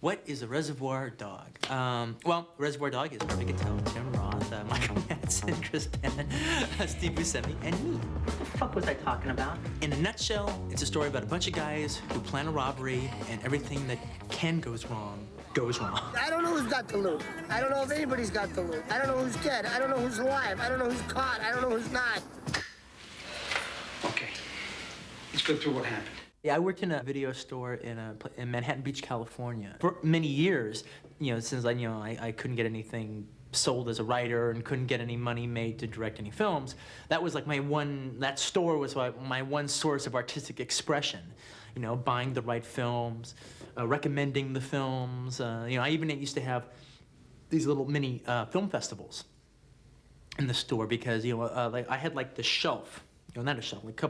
What is a Reservoir Dog? Well, Reservoir Dog is Harvey Keitel, Tim Roth, Michael Madsen, Chris Penn, Steve Buscemi, and me. What the fuck was I talking about? In a nutshell, it's a story about a bunch of guys who plan a robbery, and everything that goes wrong goes wrong. I don't know who's got the loot. I don't know if anybody's got the loot. I don't know who's dead. I don't know who's alive. I don't know who's caught. I don't know who's not. Okay. Let's go through what happened. Yeah, I worked in a video store in Manhattan Beach, California for many years. You know, since I couldn't get anything sold as a writer and couldn't get any money made to direct any films. That was like that store was like my one source of artistic expression. You know, buying the right films, recommending the films. You know, I even used to have these little mini film festivals in the store because, you know, like I had like the shelf. You know, not a shelf, like a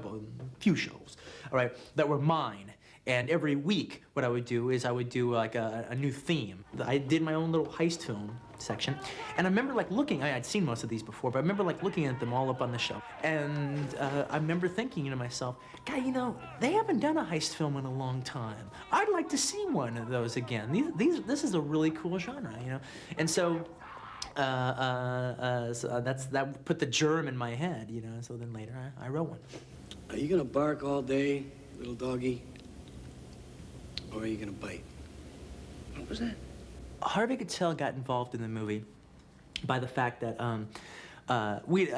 few shelves, all right, that were mine. And every week, what I would do is I would do like a new theme. I did my own little heist film section. And I remember like looking, I'd seen most of these before, but I remember like looking at them all up on the shelf. And I remember thinking to myself, God, you know, they haven't done a heist film in a long time. I'd like to see one of those again. This is a really cool genre, you know? And so, so that put the germ in my head, you know, so then later I wrote one. Are you gonna bark all day, little doggy? Or are you gonna bite? What was that? Harvey Keitel got involved in the movie by the fact that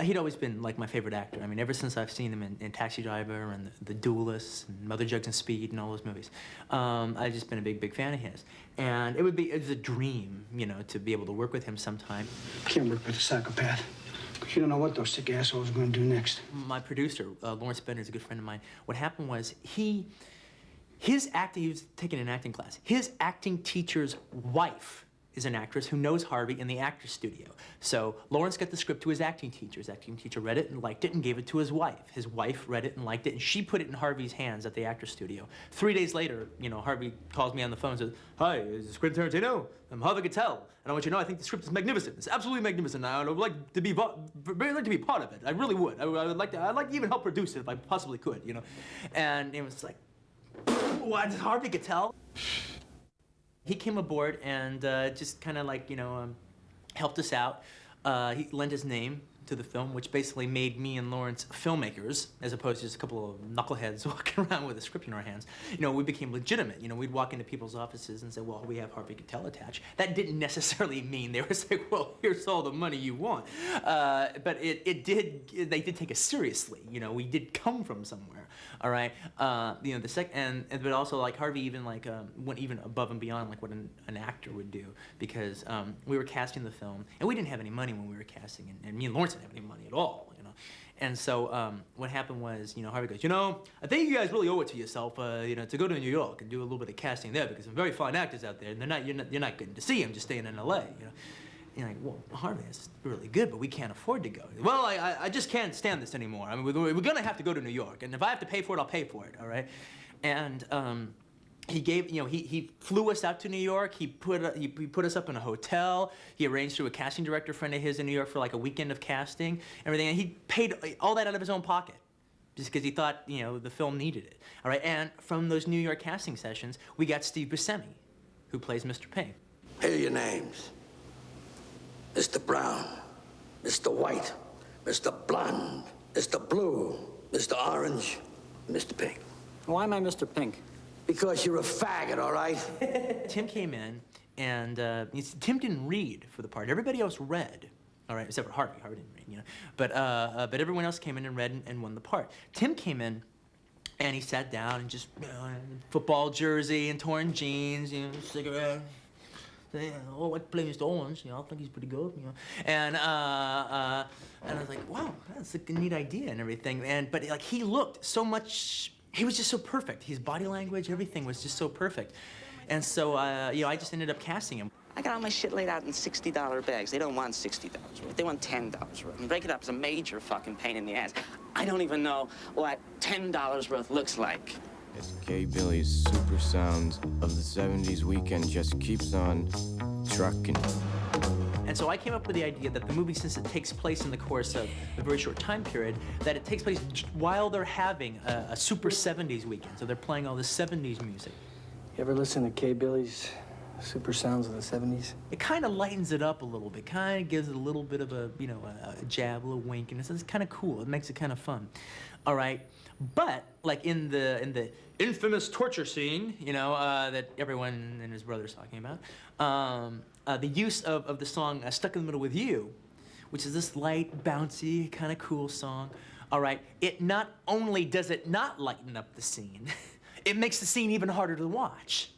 he'd always been like my favorite actor. I mean, ever since I've seen him in Taxi Driver and The Duelist and Mother Jugs and Speed and all those movies, I've just been a big fan of his. And it was a dream, you know, to be able to work with him sometime. Can't work with a psychopath. Because you don't know what those sick assholes are going to do next. My producer, Lawrence Bender, is a good friend of mine. What happened was he was taking an acting class. His acting teacher's wife is an actress who knows Harvey in the actor's studio. So Lawrence got the script to his acting teacher. His acting teacher read it and liked it and gave it to his wife. His wife read it and liked it, and she put it in Harvey's hands at the actor's studio. 3 days later, you know, Harvey calls me on the phone and says, "Hi, is this Quentin Tarantino? I'm Harvey Keitel, and I want you to know I think the script is magnificent. It's absolutely magnificent. I would like to be part of it. I really would. I'd like to even help produce it if I possibly could, you know." And it was like, what, Harvey Keitel? He came aboard and just kind of like, you know, helped us out. He lent his name to the film, which basically made me and Lawrence filmmakers, as opposed to just a couple of knuckleheads walking around with a script in our hands. You know, we became legitimate. You know, we'd walk into people's offices and say, well, we have Harvey Keitel attached. That didn't necessarily mean they were saying, well, here's all the money you want. But they did take us seriously. You know, we did come from somewhere, all right? You know, but also like Harvey even like went even above and beyond like what an actor would do, because we were casting the film, and we didn't have any money when we were casting, and me and Lawrence didn't have any money at all, you know. And so what happened was, you know, Harvey goes, you know, I think you guys really owe it to yourself, you know, to go to New York and do a little bit of casting there, because some very fine actors out there, and you're not getting to see them just staying in LA, you know. And you're like, well, Harvey, that's really good, but we can't afford to go. Well, I just can't stand this anymore. I mean, we're gonna have to go to New York, and if I have to pay for it, I'll pay for it, all right? And he gave, you know, he flew us out to New York. He put us up in a hotel. He arranged through a casting director friend of his in New York for like a weekend of casting, everything. And he paid all that out of his own pocket, just because he thought, you know, the film needed it. All right. And from those New York casting sessions, we got Steve Buscemi, who plays Mr. Pink. Here are your names: Mr. Brown, Mr. White, Mr. Blonde, Mr. Blue, Mr. Orange, Mr. Pink. Why am I Mr. Pink? Because you're a faggot, all right? Tim came in, and Tim didn't read for the part. Everybody else read, all right, except for Harvey. Harvey didn't read, you know. But everyone else came in and read and won the part. Tim came in, and he sat down and just, you know, football jersey and torn jeans, you know, cigarette. Oh, like play Mr. Orange, you know, I think he's pretty good, you know. And I was like, wow, that's a neat idea and everything. But like he looked so much. He was just so perfect. His body language, everything was just so perfect. And so, you know, I just ended up casting him. I got all my shit laid out in $60 bags. They don't want $60 worth. They want $10 worth. And break it up is a major fucking pain in the ass. I don't even know what $10 worth looks like. S.K. Billy's super sound of the 70s weekend just keeps on trucking. And so I came up with the idea that the movie, since it takes place in the course of a very short time period, that it takes place while they're having a super 70s weekend. So they're playing all the 70s music. You ever listen to K. Billy's Super sounds of the 70s. It kind of lightens it up a little bit, kind of gives it a little bit of a, you know, a jab, a little wink, and it's kind of cool. It makes it kind of fun, all right? But like in the infamous torture scene, you know, that everyone and his brother's talking about, the use of the song "Stuck in the Middle with You," which is this light, bouncy, kind of cool song, all right? It not only does it not lighten up the scene, it makes the scene even harder to watch.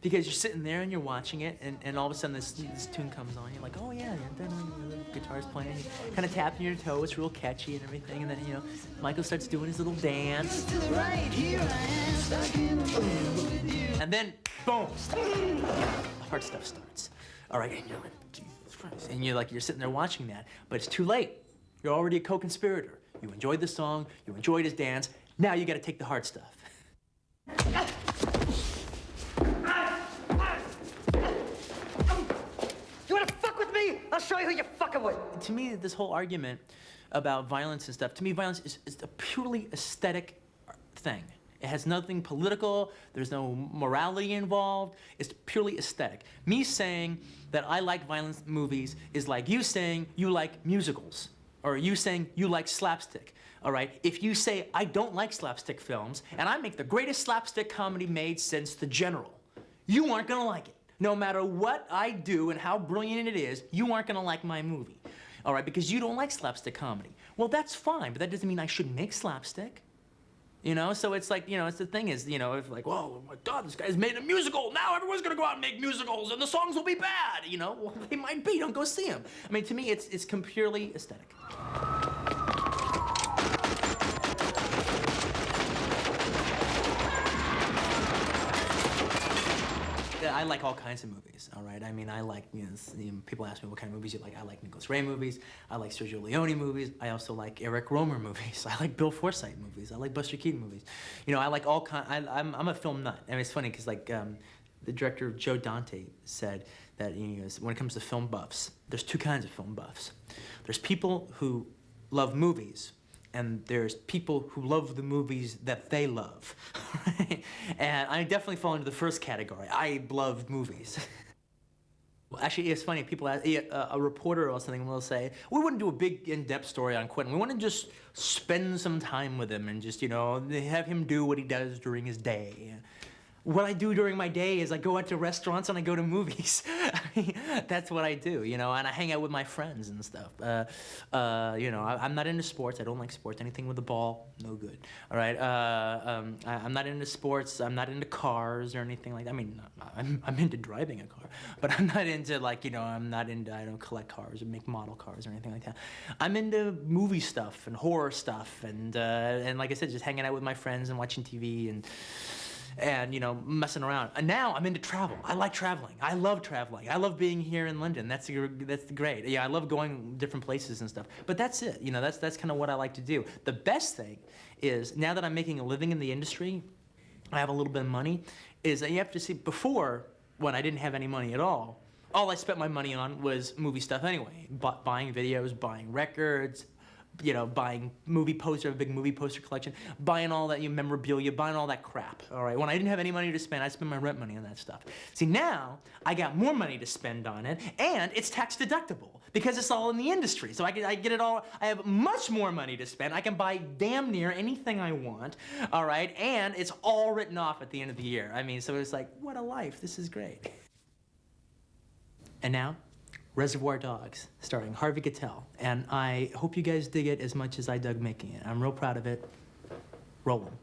Because you're sitting there and you're watching it, and all of a sudden this tune comes on. You're like, oh yeah, and then the guitar's playing, and you're kind of tapping your toe. It's real catchy and everything. And then, you know, Michael starts doing his little dance. And then, boom, the hard stuff starts. All right, and you're like, Jesus Christ. And you're sitting there watching that, but it's too late. You're already a co-conspirator. You enjoyed the song, you enjoyed his dance. Now you got to take the hard stuff. I'll show you who you're fucking with. To me, this whole argument about violence and stuff, to me, violence is a purely aesthetic thing. It has nothing political, there's no morality involved, it's purely aesthetic. Me saying that I like violent movies is like you saying you like musicals, or you saying you like slapstick, all right? If you say I don't like slapstick films, and I make the greatest slapstick comedy made since The General, you aren't gonna like it. No matter what I do and how brilliant it is, you aren't gonna like my movie, all right? Because you don't like slapstick comedy. Well, that's fine, but that doesn't mean I should make slapstick. You know, so it's like, you know, it's the thing is, you know, if like, whoa, oh my God, this guy's made a musical. Now everyone's gonna go out and make musicals and the songs will be bad, you know? Well, they might be, don't go see them. I mean, to me, it's purely aesthetic. I like all kinds of movies, all right? I mean, I like, you know, people ask me what kind of movies you like. I like Nicholas Ray movies. I like Sergio Leone movies. I also like Eric Rohmer movies. I like Bill Forsythe movies. I like Buster Keaton movies. You know, I like all kind. I'm a film nut. I mean, it's funny because like the director Joe Dante said that, you know, when it comes to film buffs, there's two kinds of film buffs. There's people who love movies, and there's people who love the movies that they love, right? And I definitely fall into the first category. I love movies. Well, actually, it's funny, people ask, a reporter or something will say, we wouldn't do a big in-depth story on Quentin. We want to just spend some time with him and just, you know, have him do what he does during his day. What I do during my day is I go out to restaurants and I go to movies. I mean, that's what I do, you know, and I hang out with my friends and stuff. You know, I'm not into sports. I don't like sports. Anything with a ball, no good. All right. I'm not into sports. I'm not into cars or anything like that. I mean, I'm into driving a car, but I'm not into like, you know, I don't collect cars or make model cars or anything like that. I'm into movie stuff and horror stuff and like I said, just hanging out with my friends and watching TV and you know, messing around. And now I'm into travel. I like traveling. I love traveling. I love being here in London. That's great. Yeah, I love going different places and stuff. But that's it. You know, that's kind of what I like to do. The best thing is, now that I'm making a living in the industry, I have a little bit of money, is that you have to see, before, when I didn't have any money at all I spent my money on was movie stuff anyway. Buying videos, buying records, you know, buying movie poster, a big movie poster collection, buying all that memorabilia, buying all that crap, all right? When I didn't have any money to spend, I spent my rent money on that stuff. See, now, I got more money to spend on it, and it's tax deductible, because it's all in the industry. So I get it all, I have much more money to spend. I can buy damn near anything I want, all right? And it's all written off at the end of the year. I mean, so it's like, what a life, this is great. And now, Reservoir Dogs, starring Harvey Keitel. And I hope you guys dig it as much as I dug making it. I'm real proud of it. Roll 'em.